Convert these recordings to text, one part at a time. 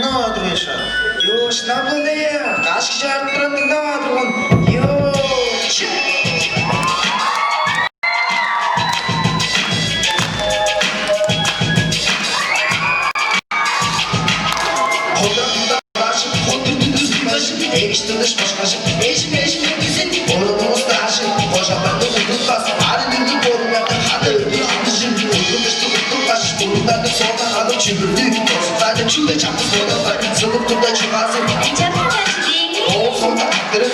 тыңдап жатыр Yo, шынап болды я. Қашық жарып тұрып тыңдап жатырмын. Yo, Eştirdiş başkaşı, eşim güzel, oğlumuz da aşık, kocamanlı unutmaz, halini korumada, hadi öldür alışın, oturmuştu unutmaz, bulunlarda sonra adım çübürdü, dostlarda çüde çapı sonra var, sınıf turda çıkarsın, oğul sonda aktarı,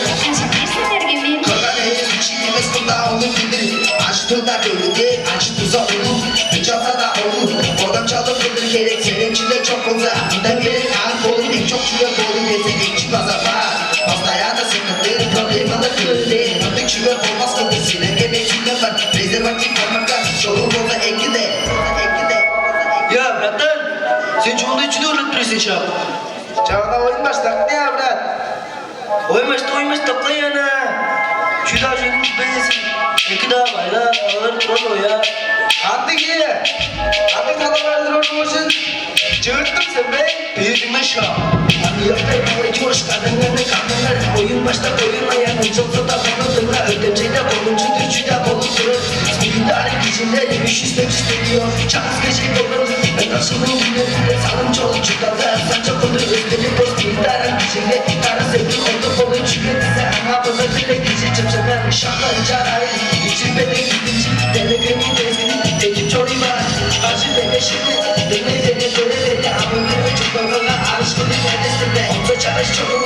kırgan eğer içiğimiz kılda onu bildirir, açtığında gölge, acı tuza olur, hiç ata da olur, oradan çalıp kıldır gerek, senin içinde çok olsa, giden gerek, ağır olur, en çok çüve olur, desek ekşi pazar var. Hastaya da sıkıntı, problemada kırıldı. Artık şüphe olmaz kıldısıyla gemeciyle var. Rezervatif olmakta, sorun olsa ekide. Ya bratan, sen çoğunda içinde öğretmelisin şap. Çağına oyun başladık ne ya brat? Oymaş takla yana. Şu da senin gitmeyesin. İki daha var ya, ağır turan o ya. Artık iyi. Artık adamlardır onun için. Çığırttım sen be. Büyüdüğüme şap. Hani yapayım ama coş kadınlarını kadınlar. Oyun başta oyunlayan uçulsa da konudumla. Ödemceyde koluncu türcüde bulundurur. İdare gücünde demiş istemiyor. Çapız gece olur. Ben nasılım günlerinde salım çoluk çıkardı. Sen çok olur özleri boz. İdare gücünde kara sevdim oldu kolu çüketize. Ama bana dile gece çöpçemen. Şartları çarayı. İçin beni gidince. Denegemin resmini. Ekip çoğu var. Karşı beni şimdi. Dene göre beni. Ama beni çok bana aşkını neredesinde. Onca çalış çok